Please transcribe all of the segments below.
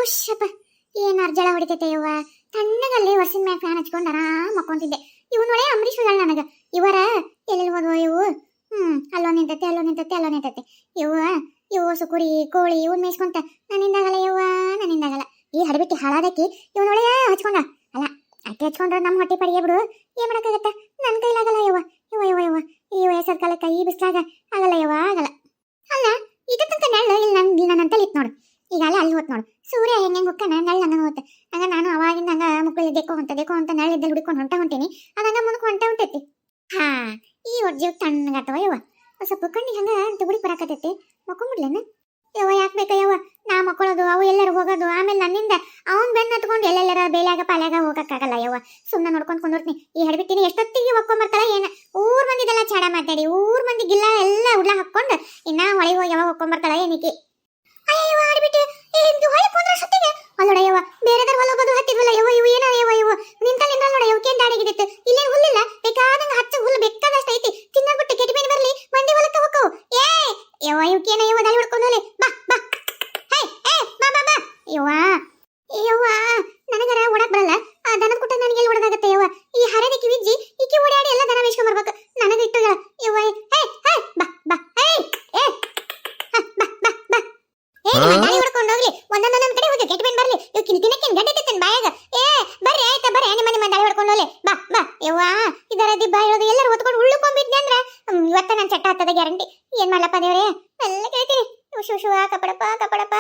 ಉಶ್ಯಪ್ಪ ಏನ್ ಅರ್ಜಳ ಹೊಡಿತೈತೆ ಯವ್ವ. ತಣ್ಣಗಲ್ಲಿ ವರ್ಷದ ಮ್ಯಾಗ ಫ್ಯಾನ್ ಹಚ್ಕೊಂಡು ಆರಾಮ್ ಮಕ್ಕೊಂತಿದ್ದೆ. ಇವನೊಳೆ ಅಂಬರೀಷ್ ಹೇಳ ನನಗ ಇವರ ಎಲ್ಲೆಲ್ಲಿ ಹೋದ್ವ ಇವು. ಅಲ್ಲೋ ನಿಂತೈತೆ ಅಲ್ಲೋ ನಿಂತೈತೆ ಅಲ್ಲೋ ನಿಂತೈತೆ ಇವು ಸುಕುರಿ ಕೋಳಿ ಇವನ್ ಮೇಯ್ಸ್ಕೊಂತ ನನ್ನಿಂದಾಗಲ್ಲ ಯವ್ವ ನನ್ನಿಂದಾಗಲ್ಲ. ಈ ಹಡಬಿಟ್ಟಿ ಹಾಳಾದಕ್ಕಿ ಇವನೊಳೆ ಹಚ್ಕೊಂಡ ಅಲ್ಲ ಅಟ್ಟಿ ಹಚ್ಕೊಂಡ್ರ ನಮ್ಮ ಹೊಟ್ಟೆ ಪಡಿಗೆ ಬಿಡು. ಏನ್ ಮಾಡಕ್ಕಾಗತ್ತ ನನ್ ಕೈಲಾಗಲ್ಲ ಯವ್ವ. ಯವ್ವ ಯವ್ವ ಯವ್ವ ಈ ವಯಸ್ಸಾದ ಕಾಲಕ್ಕ ಈ ಬಿಸ್ಲಾಗ ಆಗಲ್ಲ ಯವ್ವ ಆಗಲ್ಲ. ಅಲ್ಲ ಇದ ತನಕ ನೆಳ್ಳ ಇಲ್ಲಿ ನನ್ನಂತಲ್ಲಿ ಇತ್ತು ನೋಡು. ಈಗ ಅಲ್ಲಿ ಹೋತ್ ನೋಡು ಸೂರ್ಯ ಹೆಂಗೆ ಹೊಕ್ಕನ ನೆಳ್ಳ ಹಂಗ ಹೋತ. ಹಂಗ ನಾನು ಅವಾಗಿಂದ ಹಂಗ ಮುಕ್ಕಳಿ ದೇಕೋ ಅಂತ ನೆಳ್ಳಿದ್ದಲ್ಲಿ ಹುಡ್ಕೊಂಡು ಹೊಂಟೀನಿ. ಅದಂಗ ಮುಂದಕ್ಕೆ ಹೊಂಟೈತಿ. ಹಾ ಈ ಒಡ್ಜೀವ್ ತಣ್ಣಗಾತವ ಯವ್ವ. ಸ್ವಲ್ಪ ಕಣ್ಣಿಗೆ ಹಂಗ ತುಗುಡಿ ಬರಾಕತೈತಿ. ಮಕ್ಕೊಂಬಿಡ್ಲೇನ ಯವ್ವ? ಯಾಕೆ ಬೇಕ ಯವ್ವ ನಾ ಮಕ್ಕಳೋದು ಅವು ಎಲ್ಲರೂ ಹೋಗೋದು ಆಮೇಲೆ ನನ್ನಿಂದ ಅವ್ನ್ ಬೆನ್ನ ಹತ್ಕೊಂಡು ಎಲ್ಲೆಲ್ಲರ ಬೇಲ್ಯಾಗ ಪಾಲ್ಯಾಗ ಹೋಗಕ್ಕಾಗಲ್ಲ ಯವ್ವ. ಸುಮ್ಮನೆ ನೋಡ್ಕೊಂಡು ಕುಂದಿರ್ತೀನಿ. ಈ ಹಡ್ಬಿಟ್ಟಿನಿ ಎಷ್ಟೊತ್ತಿಗೆ ಹೊಕ್ಕೊಂಬರ್ತಾಳ ಏನ. ಊರ್ ಮಂದಿದೆಲ್ಲ ಚಾಡ ಮಾತಾಡಿ ಊರ್ ಮಂದಿ ಗಿಲ್ಲ ಎಲ್ಲ ಉಡ್ಲ ಹಾಕೊಂಡು ಇನ್ನ ಹೊಳಿಗೆ ಹೋಗಿ ಯಾವಾಗ ಹೊಕ್ಕೊಂಬರ್ತಾಳ ಏನಿಕೆ. ಅಯ್ಯವ್ವ ಆಡ್ಬಿಟ್ಟು ಹೊಳಿ ಕುಂದ್ರ ಸತ್ತಿಗೆ ಅಲ್ಲೋಡ ಯವ್ವ. ಬೇರೆದರ ಹೊಲ ಬದು ಹತ್ತಿದ್ವಲ್ಲ ಯವ್ವ. ಇವು ಏನ ಯವ್ವ ಇವು ನಿಂತಲ್ಲಿಂದ ನೋಡ ಇವಕ್ಕೇನ್ ದಾಡಿಗಿಡಿತ್ತು. ಇಲ್ಲೇನ್ ಹುಲ್ಲಿಲ್ಲ ಬೇಕಾದಂಗ ಹಚ್ಚ ಹುಲ್ಲು ಬೇಕಾದಷ್ಟು ಐತಿ. ತಿನ್ನಬಿಟ್ಟು ಕೆಟ್ಟ ಮೇಲೆ ಬರ್ಲಿ ಮಂದಿ ಹೊಲಕ್ಕ ಹೋಕ್ಕವು. ಏ ಯವ್ವ ಇವಕ್ಕೇನ ಯವ್ವ ದಾಳಿ ಹೊಡ್ಕೊಂಡು ಹೋಲಿ ಬಾ ಬಾ. ಹೇ ಏ ಬಾ ಬಾ ಬಾ ಯವ್ವ. ಯವ್ವ ನನಗರ ಓಡಕ್ ಬರಲ್ಲ. ಆ ದನದ ಕುಟ್ಟ ನನಗೆ ಎಲ್ಲಿ ಓಡೋದಾಗತ್ತೆ ಯವ್ವ. ಈ ಹರಡಿ ಕಿವಿಜ್ಜಿ ಈಕಿ ಓಡಾಡಿ ಎಲ್ಲ ದನ ಮೇಯ್ಸ್ಕೊಂಡ್ ಬರ್ಬೇಕು. ನನಗ ಇಟ್ಟು ಯವ್ವ. ಹೇ ಹೇ ಬಾ ಬಾ ಹೇ ಏ ಬಾ ಬಾ ಬಾ. ದಾಳಿ ಹೊಡ್ಕೊಂಡು ಹೋಗ್ಲಿ ಒಂದೊಂದೊಂದ್ ಕಡೆ ಹೋಗಿ ಕೆಟ್ಟ ಬೇನ್ ಬರ್ಲಿ. ಇವ್ ತಿನ್ನಕ್ಕಿನ್ ಗಡ್ಡೆ ತಿತ್ತನ್ ಬಾಯಾಗ. ಏ ಬರ್ರಿ ಆಯ್ತಾ ಬರ್ರಿ ನಿಮ್ಮ ದಾಳಿ ಹೊಡ್ಕೊಂಡು ಹೋಗ್ಲಿ ಬಾ ಬಾ ಯವ್ವ. ಇದರ ದಿಬ್ಬ ಹೇಳೋದು ಎಲ್ಲರೂ ಹೊತ್ಕೊಂಡು ಉಳ್ಳುಕೊಂಬಿದ್ನಿ ಅಂದ್ರ ಇವತ್ತ ನನ್ ಚಟ್ಟ ಹತ್ತದ ಗ್ಯಾರಂಟಿ. ಏನ್ ಮಾಡ್ಲಪ್ಪ ದೇವ್ರೆ ಎಲ್ಲ ಕೇಳ್ತೀನಿ. ಶು ಶು ಕಪಡಪ್ಪ ಕಪಡಪ್ಪ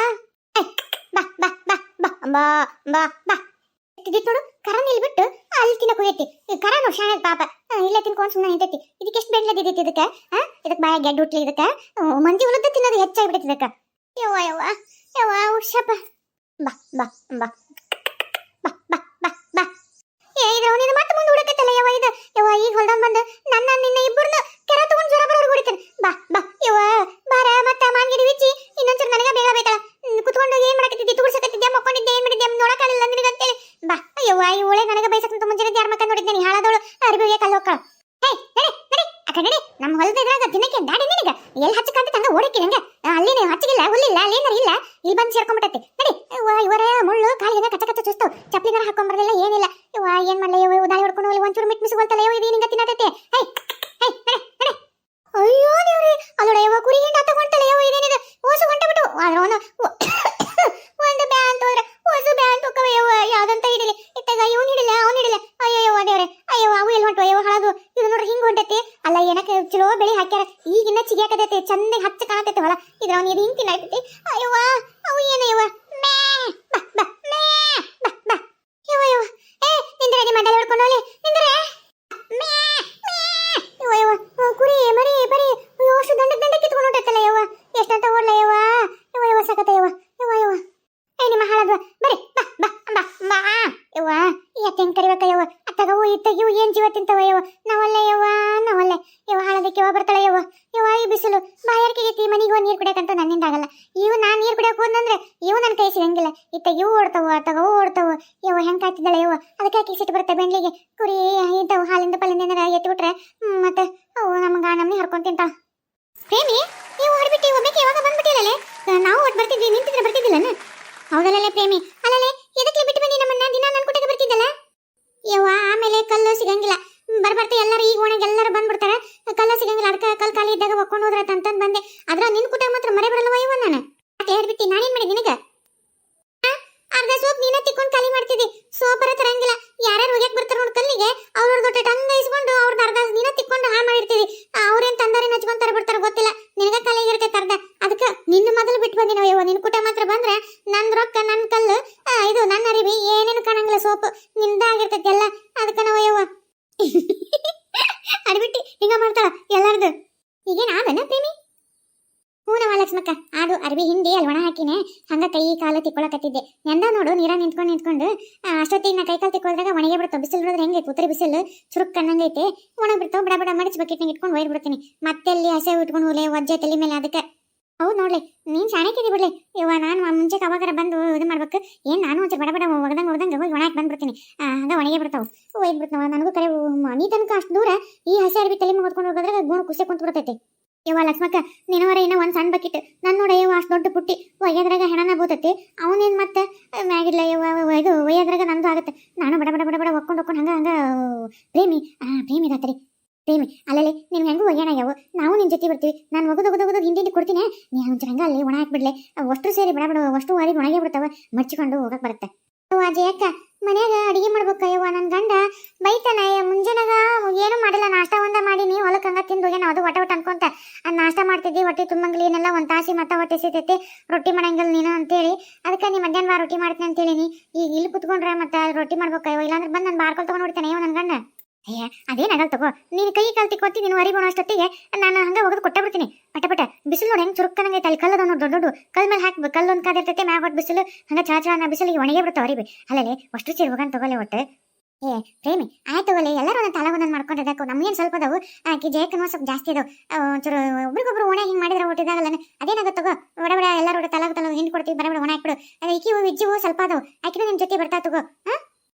ಬಾ ಬಾ ಬಾ ಬಾ ಬಾ ಬಾ ಬಾ. ತಿದ್ದಿತ್ ನೋಡು ಕರ ನಿಲ್ಬಿಟ್ಟು ಅಲ್ಲಿ ತಿನ್ನಕ್ ಹೋಗೈತಿ. ಕರ ನೋಡ್ ಶಾಣದ ಪಾಪ ಇಲ್ಲ ತಿನ್ಕೊಂಡ್ ಸುಮ್ಮನೆ ನಿಂತೈತಿ. ಇದಕ್ಕೆ ಎಷ್ಟು ಬೆಂಡ್ಲದಿದ್ದೈತಿ ಇದಕ್ಕ. ಇದಕ್ ಬಾಯ ಗೆಡ್ಡು ಹುಟ್ಲಿ ಇದಕ್ಕ. ಮಂದಿ ಉಳದ ತಿನ್ನೋದು ಹೆಚ್ಚಾಗ್ಬಿಡೈತಿ ಇದಕ್ಕ. ಯವ್ವ ಯವ್ವ ಯವ್ವ ಉಷಪ್ಪ ಬಾ ಬಾ ಬಾ ಬಾ ಬಾ ಬಾ ಬಾ. ಏ ಇದು ಅವನಿದ ಮತ್ತೆ ಮುಂದೆ ಹುಡುಕತ್ತಲ್ಲ ಯವ್ವ. ಇದು ಯವ್ವ ಈಗ ಹೊಲ್ದಾಗ ಬಂದು ನನ್ನ ನಿನ್ನ ಇಬ್ಬರನ್ನ ಕೆರ ತಗೊಂಡ್ ಜ್ವರ ಬರೋರು ಹೊಡಿತಾನೆ. ಬಾ ಬಾ ಯವ್ವ ಬಾರ ಮತ್ತ ಮಾನ್ಗಿಡಿ ಬಿಚ್ಚಿ ಇನ್ನೊಂದ್ಸಲ ನನಗ ಬೇಗ ಬೇಕಲ್ಲ. ಕುತ್ಕೊಂಡು ಏನ್ ಮಾಡಕತ್ತಿದ್ದಿ ತುಗುಡ್ಸಕತ್ತಿದ್ದೆ ಮಕ್ಕೊಂಡಿದ್ದೆ ಏನ್ ಮಾಡಿದ್ದೆ ನೋಡಕ್ಕಾಗಲಿಲ್ಲ ನಿನಗಂತೇಳಿ. ಬಾ ಯವ್ವ ಈ ಒಳ್ಳೆ ನನಗ ಬೈಸಕ್ಕಂತ ಮುಂಜಾನೆ ಯಾರ ಮಕ್ಕ ನೋಡಿದ್ದೇನೆ ಹಾಳಾದವಳು ಅರ್ಬಿಗೆ ಕಲ್ಲು ಹೋಗ್ಕಳ. ಹೇ ನಡೆ ನಡೆ ಅಕ್ಕ ನಡೆ. ನಮ್ಮ ಹೊಲದ ಇದ್ರಾಗ ದಿನಕ್ಕೆ ದಾಡಿ ನಿನಗ ಎಲ್ಲಿ ಹಚ್ಚಕಂತ ತಂಗ ಓಡಕ್ಕೆ ನಂಗ ಅಲ್ಲಿ ನೀವು ಹಚ್ಚಿಗಿಲ್ಲ ಹುಲ್ಲಿಲ್ಲ ಅಲ್ಲೇನಾರ ಇಲ್ಲ ಇಲ್ಲಿ ಬಂದು ಸೇರ್ಕೊಂಡ್ಬಿಟ್ಟೈತಿ. ನಡಿ ಇವರ ಮುಳ್ಳು ಕಾಲಿಗೆ ಕಚ್ಚ ಕಚ್ಚ ಚುಸ್ತಾವ್. ಚಪ್ಲಿಗಾರ ಹಾಕೊಂಬರ್ಲಿಲ್ಲ ಏನಿಲ್ಲ. ಇವ ಏನ್ ಮಾಡ್ಲ ಇವ ದಾಳಿ ಹೊಡ್ಕೊಂಡು ಹೋಗಿ ಒಂಚೂರು ಮಿಟ್ ಮಿಸ್ಕೊಳ್ತಲ್ಲ ಇವ ಇದು ನಿಂಗ ತಿನ್ನತೈತೆ. ಹೇ ಹೇ ನಡೆ ನಡೆ. ಅಯ್ಯೋ ದೇವ್ರಿ ಅಲ್ಲೋಡ ಇವ ಕುರಿ ಹಿಂಡ ತಗೊಂತಲ್ಲ ಇವ ಇದೇನಿದೆ ಓಸು ಹೊಂಟಬಿಟ್ಟು ಅವನು ಒಂದು ಬ್ಯಾಂತ್ ಹೋದ್ರೆ ಓಸು ಬ್ಯಾಂತ್ ಹೋಗವ ಯವ್ವ. ಯಾವ್ದಂತ ಹಿಡಿಲಿ ಇತ್ತಾಗ ಇವ್ನು ಹಿಡಿಲ್ಲ ಅವ್ನು ಹಿಡಿಲ್ಲ. ಅಯ್ಯವ್ವ ದೇವ್ರೆ ಅಯ್ಯವ್ವ ಅವು ಎಲ್ಲಿ ಹೊಂಟು ಅಯ್ಯವ ಹಾಳದು. ಇದು ನೋಡ್ರಿ ಹಿಂಗ್ ಹೊಂಟೈತಿ ಅಲ್ಲ ಏನಕ್ಕೆ ಚಲೋ ಬೆಳಿ ಹಾಕ್ಯಾರ. ಈಗಿನ್ನ ಚಿಗಿಯಾಕತೈತಿ ಚಂದ ಹಚ್ಚ ಕಾಣತೈತಿ ಹೊಲ. ಇದ್ರ ಅವ್ನು ಇದು ಹಿಂಗ್ ತಿನ್ನಾಯ್ತೈತಿ. ಅಯ್ಯವ್ವ ಅವು ಏನಯ್ಯವ ಮೇ ಬಾ ಬಾ ಮೇ ಬಾ ಬಾ ಯವ್ವ ಯವ್ವ. ಏ ನಿಂದ್ರೆ ನಿಮ್ಮ ದಾಳಿ ಹೊಡ್ಕೊಂಡು ಹೋಲಿ ನಿಂದ್ರೆ ಮೇ ಮೇ ಯವ್ವ ಯವ್ವ. ಕುರಿ ಮರಿ ಬರಿ ಅಷ್ಟು ದಂಡ ಕಿತ್ಕೊಂಡು ಹೊಂಟೈತಲ್ಲ ಯವ್ವ. ಎಷ್ಟಂತ ಓಡ್ಲ ಯವ್ವ ಯವ್ವ ಯವ್ವ ಸಾಕತ್ತ ಯವ್ವ ಯವ್ವ ಯವ್ವ. ಏ ನಿಮ್ಮ ಹಾಳದ್ವ ಬರೀ ಬಾ ಬಾ ಬಾ ಬಾ ಯವ್ವ. ಯಾಕೆ ಹೆಂಗ್ ಕರಿಬೇಕ ಯವ್ವ. ಅತ್ತಗವು ಇತ್ತಗಿವು ಏನ್ ಜೀವ ತಿಂತವ ಯವ್ವ. ನಾವಲ್ಲ ಯವ್ವ ನಾವಲ್ಲೇ ಯವ್ವ. ಹಾಳದಕ್ಕೆ ಯವ್ವ ಬರ್ತಾಳ ಯವ್ವ. ಯವ್ವ ಈ ಬಿಸಿಲು ಬಾಯಾರಿಕೆಗೈತಿ ಮನಿಗೆ ಹೋಗಿ ನೀರು ಕುಡಿಯಕಂತ ನನ್ನಿಂದ ಆಗಲ್ಲ. ಇವು ನಾನ್ ನೀರು ಕುಡಿಯಕ್ ಹೋದಂದ್ರೆ ಇವು ನನ್ನ ಕೈ ಸಿಗಂಗಿಲ್ಲ. ಇತ್ತಗಿವು ಓಡ್ತಾವ ಅತ್ತಗವು ಓಡ್ತಾವ ಯವ್ವ. ಹೆಂಗ್ ಕಾಯ್ತಿದ್ದಾಳೆ ಯವ್ವ. ಅದಕ್ಕೆ ಯಾಕೆ ಸಿಟ್ಟು ಬರುತ್ತೆ ಬೆಂಡ್ಲಿಗೆ. ಕುರಿ ಇಂಥವು ಹಾಲಿಂದ ಪಲ್ಲಿಂದ ಏನಾರ ಎತ್ತಿಬಿಟ್ರೆ ಮತ್ತೆ ಅವು ನಮ್ಗೆ ನಮ್ಮನೆ ಹರ್ಕೊಂಡ್ ತಿಂತಾವ. ಪ್ರೇಮಿ ನೀವು ಹೊರಬಿಟ್ಟು ಒಬ್ಬಕ್ಕೆ ಯಾವಾಗ ಬಂದ್ಬಿಟ್ಟಿಲ್ಲೇ. ನಾವು ಒಟ್ಟು ಬರ್ತಿದ್ವಿ ನಿಂತಿದ್ರೆ ಬರ್ತಿದ್ದಿಲ್ಲನ. ಹೌದಲ್ಲೇ ಪ್ರೇಮಿ ಅಲ್ಲೇ ಎದಕ್ಕೆ ಬಿಟ್ಟು ಬಂದಿ ನಮ್ಮನ್ನ ದಿನ ನನ್ನ ಕುಟಕ್ಕೆ ಬರ್ತಿದ್ದಲ್ಲ ಯವ್ವ. ಆಮೇಲೆ ಕಲ್ಲು ಸಿಗಂಗಿಲ್ಲ ಬರ್ಬರ್ತಾ ಎಲ್ಲರೂ ಈಗ ಓಣೆಗೆ ಎಲ್ಲರೂ ಬಂದ್ಬಿಡ್ತಾರೆ. ಕಲ್ಲು ಸಿಗಂಗಿಲ್ಲ ಅದಕ್ಕೆ ಕಲ್ ಖಾಲಿ ಇದ್ದಾಗ ಹೊಕ್ಕೊಂಡು ಹೋದ್ರ ಅಂತಂದು ಬಂದೆ. ಅದ್ರ ನಿನ್ ಕುಟ ಮಾತ್ರ ಮರೆ ಬರಲ್ವ ಯವ್ವ. ನಾನು ಅತ್ತೆ ಹೇಳ್ಬಿಟ್ಟು ನಾನೇನ್ ಮಾಡಿ ನಿನಗ ಅರ್ಧ ಸೋಪ್ ನೀನ ತಿಕ್ಕೊಂಡು ಖಾಲಿ ಮಾಡ್ತಿದ್ದಿ. ಸೋಪರ ತರಂಗಿಲ್ಲ ಯಾರ್ಯಾರು ಹೋಗ್ಯಾಕ್ ಬರ್ತಾರ ನೋಡ್ ಕಲ್ಲಿಗೆ ಅವ್ರ ದೊಡ್ಡ ಟಂಗ ಇಸ್ಕೊಂಡು ಅವ್ರದ್ದು ಅರ್ಧ ನೀನ ತಿಕ್ಕೊಂಡು ಹಾಳು ಮಾಡಿರ್ತೀವಿ. ಅವ್ರೇನ್ ತಂದಾರಿ ನಚ್ಕೊಂತಾರ ಬಿಡ್ತಾರ ಗೊತ್ತಿಲ್ಲ. ನಿನಗ ಖಾಲಿ ಇರ್ತೈತೆ ಅರ್ಧ. ಅದಕ್ಕೆ ನಿನ್ನ ಮೊದಲು ಬಿಟ್ಟು ಬಂದಿ ನಾವು ಯವ್ವ. ನಿನ್ ಕುಟ ಮಾತ್ರ ಬಂದ್ರೆ ನನ್ ರೊಕ್ಕ ನನ್ ಕಲ್ಲು ಇದು ನನ್ನ ಅರಿವಿ ಏನೇನು ಕಾಣಂಗಿಲ್ಲ. ಸೋಪ್ ನಿಂದಾಗಿರ್ತೈತಿ ಎಲ್ಲ. ಅದಕ್ಕೆ ನಾವು ಯವ್ವ ಅಡ್ಬಿಟ್ಟು ಹಿಂಗ ಮಾಡ್ತಾಳ ಎಲ್ಲಾರ್ದು. ಈಗೇನ್ ಆದನ ಪ್ರೇಮಿ? ಹೂನವ ಲಕ್ಷ್ಮಕ್ಕ ಅದು ಅರ್ಬಿ ಹಿಂಡಿ ಅಲ್ಲಿ ಒಣ ಹಾಕಿನೇ ಹಂಗ ಕೈ ಕಾಲು ತಿಕ್ಕೊಳಕತ್ತಿದ್ದೆ. ಎಂದ ನೋಡು ನೀರ ನಿಂತ್ಕೊಂಡು ಅಷ್ಟೊತ್ತಿಗೆ ನಾ ಕೈ ಕಾಲು ತಿಕ್ಕೋದ್ರಾಗ ಒಣಗೆ ಬಿಡ್ತಾವ. ಬಿಸಿಲು ನೋಡಿದ್ರೆ ಹೆಂಗೆ ಉತ್ತರಿ ಬಿಸಿಲು ಚುರುಕ್ ಕಣ್ಣಂಗೈತೆ. ಒಣ ಬಿಡ್ತಾವ ಬಡ ಬಡ ಮಡಿച്ച് ಬಕೆಟ್ನಾಗ ಇಟ್ಕೊಂಡು ಒಯ್ದು ಬಿಡ್ತೀನಿ. ಮತ್ತೆಲ್ಲಿ ಹಸೆ ಇಟ್ಕೊಂಡು ಹೋಲೆ ಒಜ್ಜೆ ತಲೆ ಮೇಲೆ. ಅದಕ್ಕೆ ಹೌದು ನೋಡ್ಲಿ ನೀನ್ ಶಾಣೆಕಿದಿ ಬಿಡ್ಲಿ ಯವ್ವ. ನಾನು ಮುಂಚೆ ಅವಾಗಾರ ಬಂದು ಇದು ಮಾಡ್ಬೇಕು ಏನ್ ನಾನು ಒಂಚೂರು ಬಡ ಬಡ ಒಗದಂಗ ಹೋಗಿ ಒಣಾಕ್ ಬಂದ್ಬಿಡ್ತೀನಿ. ಹಂಗ ಒಣಗೆ ಬಿಡ್ತಾವ ಒಯ್ದು ಬಿಡ್ತಾವ. ನನಗೂ ಕರೆ ನೀ ತನಕ ಅಷ್ಟು ದೂರ ಈ ಹಸೆ ಅರ್ಬಿ ತಲೆ ಮೇಲೆ ಹೊತ್ಕೊಂಡು ಹೋಗೋದ್ರಾಗ ಗುಣ ಕುಸೆ ಕುಂತ ಬಿಡ್ತೈತಿ. ಯವ್ವ ಲಕ್ಷ್ಮಕ್ಕ ನಿನವರ ಏನೋ ಒಂದ್ ಸಣ್ಣ ಬಕಿಟ್ ನನ್ ನೋಡ ಯವ್ವ ಅಷ್ಟು ದೊಡ್ಡ ಪುಟ್ಟಿ ಒಯ್ಯದ್ರಾಗ ಹೆಣನ ಬೂತತಿ ಅವನೇನ್ ಮತ್ತೆ ಮ್ಯಾಗಿಲ್ಲ ಯವ್ವ ಇದು ಒಯ್ಯದ್ರಾಗ ನಂದು ಆಗತ್ತೆ ನಾನು ಬಡ ಬಡ ಬಡ ಬಡ ಒಕ್ಕೊಂಡು ಹಂಗ ಹಂಗ ಪ್ರೇಮಿ ಪ್ರೇಮಿ ರಾತ್ರಿ ಪ್ರೇಮಿ ಅಲ್ಲಲ್ಲಿ ನಿನ್ಗೆ ಹೆಂಗೂ ಒಯ್ಯೋಣ ಯಾವ ನಾವು ನಿನ್ ಜೊತೆ ಬರ್ತೀವಿ ನಾನು ಒಗದು ಹಿಂಡಿ ಕೊಡ್ತೀನಿ ನೀ ಒಂಚೂರು ಹಂಗ ಅಲ್ಲಿ ಒಣ ಹಾಕ್ಬಿಡ್ಲೆ ಅಷ್ಟು ಸೇರಿ ಬಡ ಬಡ ಅಷ್ಟು ವಾರಿ ಒಣಗೇ ಬಿಡ್ತಾವ ಮಡ್ಚಿಕೊಂಡು ಹೋಗಕ್ ಬರುತ್ತೆ ಅಕ್ಕ ಮನ್ಯಾಗ ಅಡಿಗೆ ಮಾಡ್ಬೇಕಯ್ಯವ್ವ ನನ್ನ ಗಂಡ ಬೈತಾನ ಮುಂಜಾನಾಗ ಏನು ಮಾಡಿಲ್ಲ ನಾಷ್ಟ ಒಂದ ಮಾಡೀನಿ ಹೊಲಕ್ಕೆ ಹಂಗ ತಿಂದು ಹೋಗ್ಯಾನ ಅದು ಒಟ ಅನ್ಕೊಂತ ನಾಷ್ಟ ಮಾಡ್ತಿದ್ದಿ ಹೊಟ್ಟೆ ತುಂಬಂಗಿಲ್ಲ ಏನೆಲ್ಲ ಒಂದ್ ತಾಸಿ ಮತ್ತ ಹೊಟ್ಟೆ ಸಿತೈತಿ ರೊಟ್ಟಿ ಮಾಡಂಗಿಲ್ಲ ನೀನು ಅಂತೇಳಿ ಅದಕ್ಕೆ ನೀ ಮಧ್ಯಾಹ್ನ ರೊಟ್ಟಿ ಮಾಡ್ತೀನಿ ಅಂತೇಳಿನಿ ಈಗ ಇಲ್ಲಿ ಕುತ್ಕೊಂಡ್ರೆ ಮತ್ತೆ ರೊಟ್ಟಿ ಮಾಡ್ಬೇಕಯ್ಯವ ಇಲ್ಲಾಂದ್ರೆ ಬಂದು ನಾನು ಬಾರ್ಕೊಲ್ ತಗೊಂಡ್ ನೋಡ್ತೇನೆ ಅಯ್ಯೋ ನನ್ನ ಗಂಡ ಅದೇನಾಗಲ್ ತಗೋ ನೀನು ಕೈ ಕಾಲ್ ತಿಕ್ಕೊತ್ತಿ ನೀನು ಅರಿಬೋಣ ಅಷ್ಟೊತ್ತಿಗೆ ನಾನು ಹಂಗ ಹೋಗೋದು ಕೊಟ್ಟ ಬಿಡ್ತೀನಿ ಪಟ ಬಿಸಿಲು ನೋಡಿ ಹೆಂಗ್ ಚುರುಕ್ಕನಂಗೈತೆ ಅಲ್ಲಿ ಕಲ್ಲದ ನೋಡಿ ದೊಡ್ಡ ಕಲ್ ಮೇಲೆ ಹಾಕ್ಬೇಕು ಕಲ್ಲೊಂದು ಕಾದಿರ್ತೈತೆ ಮ್ಯಾಗ ಹೊಟ್ಟು ಬಿಸಿಲು ಹಂಗ ಚಾ ಬಿಸಿಲಿಗೆ ಒಣಗೇ ಬಿಡ್ತಾವ ಅರಿಬಿ ಅಲ್ಲೇ ಅಷ್ಟು ಸೇರಿ ಹೋಗನ್ ತಗೋಲೆ ಒಟ್ಟು ಪ್ರೇಮಿ ಆಯ್ತು ತಗೋಲೆ ಎಲ್ಲರೂ ಒಂದು ತಲೆ ಒಂದೊಂದು ಮಾಡ್ಕೊಂಡಿದ್ದಕ್ಕೂ ನಮ್ಗೇನು ಸ್ವಲ್ಪ ಅದಾವು ಆಕಿ ಜಯಕ್ಕನೂ ಸ್ವಲ್ಪ ಜಾಸ್ತಿ ಅದಾವು ಒಂಚೂರು ಒಬ್ರಿಗೊಬ್ರು ಒಣ ಹಿಂಗೆ ಮಾಡಿದ್ರೆ ಒಟ್ಟಿದಾಗಲ್ಲ ಅದೇನಾಗುತ್ತೆ ತಗೋ ಬಡ ಎಲ್ಲರೂ ತಲೆ ಹಿಂಡಿ ಕೊಡ್ತೀವಿ ಬಡ ಒಣ ಹಾಕ್ಬಿಡು ಈಕಿ ವಿಜ್ಜಿವು ಸ್ವಲ್ಪ ಅದಾವು ಆಕಿನೂ ನಿಮ್ ಜೊತೆ ಬರ್ತಾ ತಗೋ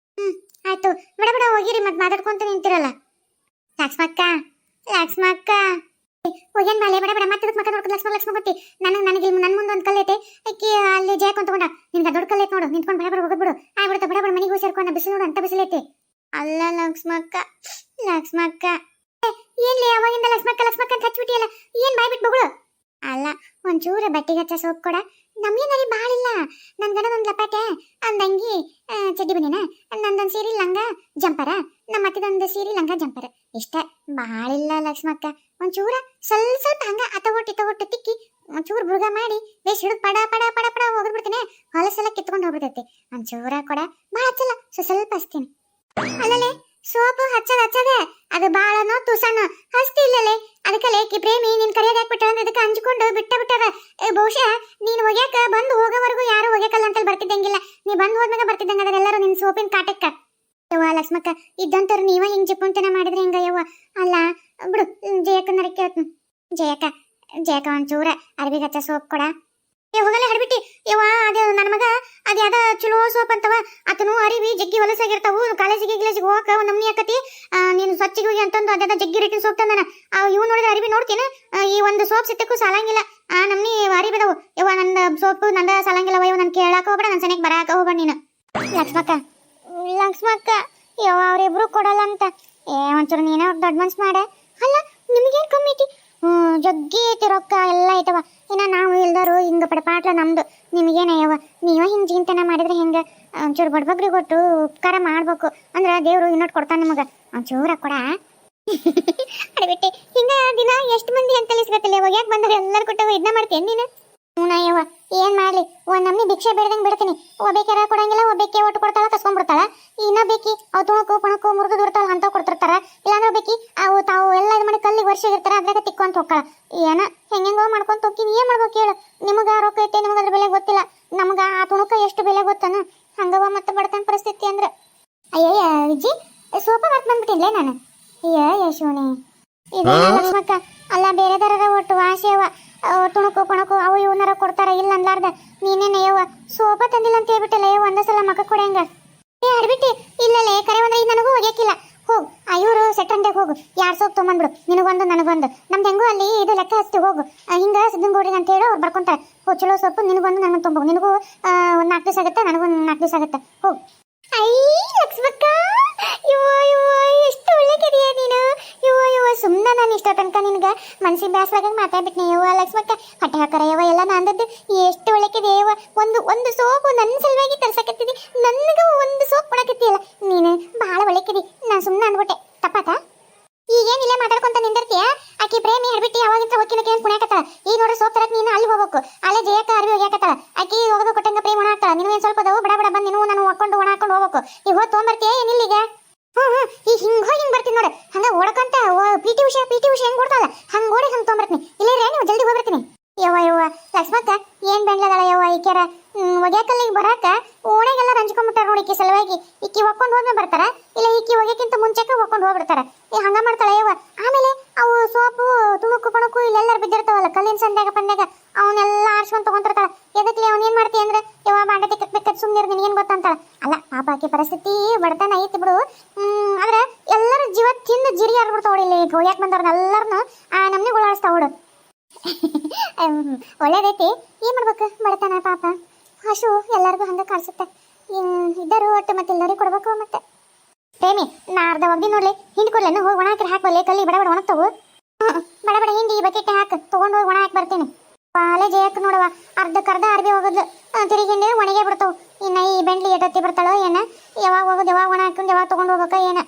ಆಯ್ತು ಬಡ ಹೋಗಿರಿ ಮತ್ತೆ ಮಾತಾಡ್ಕೊಂತ ನಿಂತಿರಲ್ಲ ಲಕ್ಷ್ಮಕ್ಕ ಹೋಗ್ಯಾನ ಬಾಲೆ ಬಡ ಮತ್ತೆ ಮಕ್ಕ ನೋಡ್ಕೊಂಡು ಲಕ್ಷ್ಮ ಗೊತ್ತಿ ನನಗೆ ನನ್ನ ಮುಂದೆ ಒಂದು ಕಲ್ಲೈತೆ ಅಕ್ಕಿ ಅಲ್ಲಿ ಜಯಕೊಂತ ತಗೊಂಡ ನಿನ್ಗೆ ದೊಡ್ಡ ಕಲ್ಲೈತೆ ನೋಡು ನಿಂತ್ಕೊಂಡು ಬಡ ಹೋಗ್ಬಿಡು ಆಗ್ಬಿಡುತ್ತೆ ಬಡ ಮನೆಗೆ ಹೋಗಿ ಸೇರ್ಕೊಂಡ ಬಿಸಿಲು ನೋಡು ಅಂತ ಬಿಸಿಲೈತೆ ಅಲ್ಲ ಲಕ್ಷ್ಮಕ್ಕ ಏನ್ಲಿ ಅವಾಗಿಂದ ಲಕ್ಷ್ಮಕ್ಕ ಅಂತ ಹಚ್ಬಿಟ್ಟಿಯಲ್ಲ ಏನ್ ಬಾಯ್ಬಿಟ್ಟು ಬಗಳು ಅಲ್ಲ ಒಂಚೂರ ಬಟ್ಟೆಗೆ ಹಚ್ಚ ಸೋಪ್ ಕೊಡ ನಮ್ಗೇನರಿ ಬಾಳಿಲ್ಲ ನನ್ ಗಣದೊಂದು ಲಪಾಟೆ ಅಂದಂಗಿ ಚಡ್ಡಿ ಬನ್ನಿನ ನಂದೊಂದು ಸೀರೆ ಲಂಗ ಜಂಪರ ನಮ್ಮ ಅತ್ತೆದೊಂದು ಸೀರೆ ಲಂಗ ಜಂಪರ ಇಷ್ಟ ಬಾಳಿಲ್ಲ ಲಕ್ಷ್ಮಕ್ಕ ಒಂಚೂರ ಸ್ವಲ್ಪ ಹಂಗ ಅತಗೊಟ್ಟು ತಿಕ್ಕಿ ಒಂಚೂರು ಬುರ್ಗ ಮಾಡಿ ಬೇಸ್ ಹಿಡಿದು ಪಡ ಹೋಗ್ಬಿಡ್ತೀನಿ ಹೊಲಸೆಲ್ಲ ಕಿತ್ಕೊಂಡು ಹೋಗ್ಬಿಡ್ತೈತಿ ಒಂಚೂರ ಕೊಡ ಭಾಳ ಹಚ್ಚಲ್ಲ ಸ್ವಲ್ಪ ಹಚ್ತೀನಿ ಅಲ್ಲಲೆ ಸೋಪು ಹಚ್ಚದ ಅದು ಬಾಳನೋ ತುಸನೋ ಹಸ್ತಿ ಇಲ್ಲಲೆ ಅದಕ್ಕೆ ಲೇಕಿ ಪ್ರೇಮಿ ನೀನ್ ಕರೆಯಾಗ ಹಾಕ್ಬಿಟ್ಟ ಅಂದ್ರೆ ಅದಕ್ಕೆ ಅಂಜ್ಕೊಂಡು ಬಿಟ್ಟಾರ ಬಹುಶಃ ನೀನ್ ಒಗ್ಯಾಕ ಬಂದು ಹೋಗೋವರೆಗೂ ಯಾರು ಒಗ್ಯಾಕಲ್ಲ ಅಂತ ಬರ್ತಿದ್ದಂಗಿಲ್ಲ ನೀ ಬಂದು ಹೋದ್ಮೇಲೆ ಬರ್ತಿದ್ದಂಗ ಅದರೆಲ್ಲರೂ ನಿನ್ ಸೋಪಿನ ಕಾಟಕ್ಕ ಯವ್ವ ಲಕ್ಷ್ಮಕ್ಕ ಇದ್ದಂತವ್ರು ನೀವ ಹಿಂಗ್ ಚಿಪ್ಪುಂತನ ಮಾಡಿದ್ರೆ ಹಿಂಗ ಯವ್ವ ಅಲ್ಲ ಬಿಡು ಜಯಕ್ಕನರ ಕೇಳ್ತೀನಿ ಜಯಕ್ಕ ಒಂಚೂರ ಅರ್ಬಿಗೆ ಹಚ್ಚ ಸೋಪ್ ಕೊಡ ಹೋಗಲ್ಲ ಹಡ್ಬಿಟ್ಟಿ ಯವ್ವ ಅದೇ ನನ್ನ ಮಗ ಅದ್ಯಾದ ಚಲೋ ಸೋಪ್ ಅಂತವ ಆತನು ಅರಿವಿ ಜಗ್ಗಿ ಹೊಲಸಾಗಿರ್ತಾವು ಕಾಲೇಜಿಗೆ ಹೋಗಕ ಒಂದ್ ನಮ್ನಿ ಆಕತಿ ನೀನು ಸ್ವಚ್ಛಗೆ ಹೋಗಿ ಅಂತಂದು ಅದೇ ಜಗ್ಗಿ ರೇಟಿನ ಸೋಪ್ ತಂದನ ಇವ್ ನೋಡಿದ್ರೆ ಅರಿವಿ ನೋಡ್ತೀನಿ ಈ ಒಂದು ಸೋಪ್ ಸಿಟ್ಟಕ್ಕೂ ಸಾಲಂಗಿಲ್ಲ ನಮ್ನಿ ಅರಿಬಿದವು ಯವ್ವ ನಂದ ಸೋಪ್ ನಂದ ಸಾಲಂಗಿಲ್ಲವ ಇವ್ ನನ್ ಕೇಳಾಕ ಹೋಗ್ಬೇಡ ನನ್ ಸನಿಗೆ ಬರಾಕ ಹೋಗ್ಬೇಡ ನೀನು ಲಕ್ಷ್ಮಕ್ಕ ಯವ್ವ ಅವ್ರಿಬ್ರು ಕೊಡಲ್ಲ ಅಂತ ಒಂಚೂರು ನೀನ ದೊಡ್ಡ ಮನ್ಸ್ ಮಾಡ ಅಲ್ಲ ನಿಮ್ಗೇನ್ ಕಮ್ಮಿ ಐತಿ ಜಗ್ಗಿ ಐತಿ ರೊಕ್ಕ ಎಲ್ಲ ಐತವ ಇನ್ನ ನಾವು ಇಲ್ದಾರು ಹಿಂಗ ಪಡಪಾಟ್ಲ ನಮ್ದು ನಿಮಗೇನಯ್ಯವ ನೀವ ಹಿಂಗ್ ಚಿಂತನೆ ಮಾಡಿದ್ರೆ ಹಿಂಗ ಒಂಚೂರು ಬಡ್ಬಗ್ರಿ ಕೊಟ್ಟು ಉಪಕಾರ ಮಾಡ್ಬೇಕು ಅಂದ್ರ ದೇವ್ರು ಇನ್ನೊಟ್ಟು ಕೊಡ್ತಾನ ನಿಮಗ ಒಂಚೂರ ಕೊಡ ಅಡಬಿಟ್ಟೆ ಹಿಂಗ ದಿನ ಎಷ್ಟು ಮಂದಿ ಅಂತಲೇ ಸಿಗತ್ತಿಲ್ಲ ಯಾಕೆ ಬಂದಾಗ ಎಲ್ಲರೂ ಕೊಟ್ಟು ಇದನ್ನ ಮಾಡ್ತೇನೆ ನೀನು ಯವ್ವ ಏನ್ ಮಾಡ್ಲಿ ಒಂದ್ ನಮ್ನಿ ಭಿಕ್ಷೆ ಬೇಡದಂಗ್ ಬಿಡ್ತೀನಿ ಒಬ್ಬೇಕ್ಯಾರ ಕೊಡಂಗಿಲ್ಲ ಒಬ್ಬೇಕೆ ಒಟ್ಟು ಕೊಡ್ತಾಳ ಕಸ್ಕೊಂಡ್ಬಿಡ್ತಾಳ ಇನ್ನೊಬ್ಬೇಕಿ ಅವು ತುಣಕು ಪಣಕು ಮುರಿದು ದೂರ್ತಾಳ ಅಂತ ಕೊಡ್ತಿರ್ತಾರ ಇಲ್ಲಾಂದ್ರೆ ಬೇಕಿ ಅವು ತಾವು ಎಲ್ಲ ಇದು ಮಾಡಿ ಕಲ್ಲಿಗೆ ವರ್ಷ ಇರ್ತಾರ ಅದ್ರಾಗ ತಿಕ್ಕೊಂತ ಹೋಗ್ತಾಳ ಏನ ಹೆಂಗೋ ಮಾಡ್ಕೊಂತ ಹೋಗ್ತೀನಿ ಏನ್ ಮಾಡ್ಬೇಕು ಹೇಳು ನಿಮಗ ರೊಕ್ಕ ಐತೆ ನಿಮಗ ಅದ್ರ ಬೆಲೆ ಗೊತ್ತಿಲ್ಲ ನಮಗ ಆ ತುಣಕ ಎಷ್ಟು ಬೆಲೆ ಗೊತ್ತಾನ ಹಂಗವ ಮತ್ತೆ ಬಡತನ ಪರಿಸ್ಥಿತಿ ಅಂದ್ರ ಅಯ್ಯಯ್ಯ ವಿಜಿ ಸೋಫಾ ಮತ್ ಬಂದ್ಬಿಟ್ಟಿನ್ಲೇ ನಾನು ಯಶೋಣಿ ಇದು ಲಕ್ಷ್ಮಕ್ಕ ಅಲ್ಲ ಬೇರೆ ದರದ ಒಟ್ಟು ವಾಸಿಯವ ತುಣಕು ಪಣಕು ಅವು ಇವನಾರ ಕೊಡ್ತಾರ ಇಲ್ಲ ಅನ್ಲಾರ್ದ ನೀನೇನ ಯವ್ವ ಸೋಪ ತಂದಿಲ್ಲ ಅಂತ ಹೇಳ್ಬಿಟ್ಟಲ್ಲ ಯವ್ವ ಒಂದ ಸಲ ಮಕ್ಕ ಕೊಡಂಗ ಆಡ್ಬಿಟ್ಟಿ ಇಲ್ಲಲೇ ಕರೆ ಒಂದ್ರ ಈಗ ನನಗೂ ಒಗ್ಯಾಕಿಲ್ಲ ಹೋಗು ಇವರು ಸೆಟ್ರಂಡೆಗೆ ಹೋಗು 2 ಸೋಪ್ ತೊಗೊಂಡ್ಬಿಡು ನಿನಗೊಂದು ನನಗೊಂದು ನಮ್ದು ಹೆಂಗೋ ಅಲ್ಲಿ ಇದು ಲೆಕ್ಕ ಹಚ್ತಿ ಹೋಗು ಹಿಂಗ ಸಿದ್ದಂಗೋಡಿಗೆ ಅಂತ ಹೇಳಿ ಅವ್ರು ಬರ್ಕೊಂತಾರೆ ಚಲೋ ಸೊಪ್ಪು ನಿನಗೊಂದು ನನಗೆ ತೊಂಬೋಗು ನಿನಗೂ 4 ದಿವಸ ಆಗುತ್ತೆ ನನಗೊಂದು 4 ದಿವಸ ಆಗುತ್ತೆ ಹೋಗು ಐ ಲಕ್ಷ್ಮಕ್ಕ ಎಷ್ಟು ಒಳ್ಳೆ ಕರಿಯ ನೀನು ಸುಮ್ಮನೆ ನಾನು ಇಷ್ಟ ತನಕ ನಿನ್ಗ ಮನ್ಸಿಗೆ ಬ್ಯಾಸ್ಲಾಗ ಮಾತಾಡ್ಬಿಟ್ನೆ ಯವ್ವ ಲಕ್ಷ್ಮಕ್ಕ ಹೊಟ್ಟೆ ಹಾಕರ ಯವ್ವ ಎಲ್ಲ ನಂದದ್ದು ಎಷ್ಟು ಒಳ್ಳೆ ಕರಿಯ ಯವ್ವ ಒಂದು ಸೋಪು ನನ್ನ ಸಲುವಾಗಿ ತರ್ಸಕತ್ತಿದಿ ನನಗೂ ಒಂದು ಸೋಪ್ ಕೊಡಕತ್ತಿಯಲ್ಲ ನೀನು ಬಹಳ ಒಳ್ಳೆ ಕರಿ ನಾನು ಸುಮ್ಮನೆ ಅಂದ್ಬಿಟ್ಟೆ ತಪ್ಪಾತ ಈಗೇನಿಲ್ಲ ಮಾತಾಡ್ಕೊಂತ ನಿಂದಿರ್ತೀಯ ಆಕಿ ಪ್ರೇಮಿ ಹಡ್ಬಿಟ್ಟು ಯಾವಾಗಿಂತ ಹೊಕ್ಕಿನಕ್ಕೆ ಏನು ಪುಣ್ಯಾಕತ್ತ ಈಗ ನೋಡ್ರಿ ಸೋಪ್ ತರಕ್ ನೀನು ಅಲ್ಲಿ ಹೋಗ್ಬೇಕು ಅಲ್ಲೇ ಜಯಕ್ಕ ಅರ್ವಿ ಹೋಗ್ಯಾಕತ್ತಾಳ ಆಕಿ ಹೋಗೋದು ಕೊಟ್ಟಂಗ ಪ್ರೇಮ ಒಣ ಹಾಕ್ತಾಳ ನೀನು ಏನು ಸ್ವಲ್ಪ ಅದಾವು ಬಡ ಬಂದು ನೀನು ನಾನು ಹಾಕೊಂಡು ಒಣ ಹಾಕೊಂಡು ಹೋಗ್ಬೇಕು ಈಗ ಹೋಗಿ ತೊಗೊಂಬರ್ತೀಯ ಏನಿಲ್ಲ ಈಗ ಈಗ ಹಿಂಗ್ ಬರ್ತೀನಿ ನೋಡು ಹಂಗ ಓಡಕಂತ ಪಿ ಟಿ ಉಷಾ ಹೆಂಗ್ ಕೊಡ್ತಾಳ ಹಂಗ ಓಡಿ ಹಂಗ ತೊಗೊಂಬರ್ತೀನಿ ಇಲ್ಲೇ ನೀವು ಜಲ್ದಿ ಹೋಗ್ಬರ್ತೀನಿ ಯವ್ವ ಲಕ್ಷ್ಮಕ್ಕ ಏನ್ ಬೆಂಗ್ಲದಾಳ ಯವ್ವ ಈಕ್ಯಾರ ಒಗ್ಯಾಕಲ್ಲಿಗೆ ಬರಾಕ ಓಣೆಗೆಲ್ಲ ಹಂಚ್ಕೊಂಡ್ಬಿಟ್ಟಾರ ನೋಡಿ ಈಕಿ ಸಲುವಾಗಿ ಈಕಿ ಒಕ್ಕೊಂಡು ಹೋದ್ಮೇಲೆ ಬರ್ತಾರ ಇಲ್ಲ ಈಕಿ ಒಗ್ಯಕ್ಕಿಂತ ಮುಂಚೆಕ ಒಕ್ಕೊಂಡು ಹೋಗ್ಬಿಡ್ತಾರ ಹಂಗ ಮಾಡ್ತಾಳ ಯವ್ವ ಆಮೇಲೆ ಅವು ಸೋಪು ತುಣುಕು ಪಣಕು ಇಲ್ಲೆಲ್ಲರೂ ಬಿದ್ದಿರ್ತಾವಲ್ಲ ಕಲ್ಲಿನ ಸಂದಾಗ ಪಂದಾಗ ಅವನ್ನೆಲ್ಲ ಆರ್ಸ್ಕೊಂಡ್ ತಗೊಂತಿರ್ತಾಳ ಎದಕ್ಲಿ ಅವ್ನ ಏನ್ ಮಾಡ್ತಿ ಅಂದ್ರೆ ಯವ್ವ ಬಾಂಡೆ ತಿಕ್ಕಬೇಕದ್ ಸುಮ್ಮನೆ ನಿನ್ ಏನ್ ಗೊತ್ತಂತಾಳ ಅಲ್ಲ ಪಾಪ ಆಕಿ ಪರಿಸ್ಥಿತಿ ಬಡತನ ಐತಿ ಬಿಡು ಆದ್ರೆ ಎಲ್ಲರೂ ಜೀವ ತಿಂದು ಜಿರಿ ಆಡ್ಬಿಡ್ತಾವ ಇಲ್ಲಿ ಒಯ್ಯಾಕ್ ಬಂದವ್ರನ್ನ ಎಲ್ಲರನ್ನು ಆ ನಮ್ನಿ ಗುಳಾಡಿಸ್ತಾವ ಹುಡು ಒಳ್ಳೇದೈತಿ. ಏನ್ ಮಾಡ್ಬೇಕು ಬಡತನ ಪಾಪ ಹಸು ಎಲ್ಲರಿಗೂ ಹಂಗ ಕಾಣಿಸುತ್ತೆ. ಇದ್ದರು ಒಟ್ಟು ಮತ್ತೆ ಎಲ್ಲರಿಗೂ ಕೊಡ್ಬೇಕು. ಮತ್ತೆ ಪ್ರೇಮಿ ನಾ ಅರ್ಧ ಒಗ್ದಿ ನೋಡ್ಲಿ ಹಿಂಡ್ಕೊಡ್ಲೇನು ಹೋಗಿ ಒಣ ಹಾಕಿ ಹಾಕುವಲ್ಲಿ ಕಲ್ಲಿ ಬಡ ಬಡ ಒಣಗ್ತಾವು. ಬಡ ಬಡ ಹಿಂಡಿ ಈ ಬಕೆಟ್ ಹಾಕಿ ತೊಗೊಂಡು ಹೋಗಿ ಒಣ ಹಾಕಿ ಬರ್ತೀನಿ. ಕಾಲೇಜ್ ಯಾಕೆ ನೋಡವ ಅರ್ಧಕ್ಕರ್ಧ ಅರ್ಬಿ ಹೋಗೋದು ತಿರುಗಿ ಹಿಂಡಿದ್ರೆ ಒಣಗೇ ಬಿಡ್ತಾವು. ಇನ್ನು ಈ ಬೆಂಡ್ಲಿ ಎಟತ್ತಿ ಬರ್ತಾಳೋ ಏನ, ಯಾವಾಗ ಹೋಗೋದು ಯಾವಾಗ ಒಣ ಹಾಕೊಂಡು ಯಾವಾಗ ತೊಗೊಂಡು ಹೋಗ್ಬೇಕ ಏನ.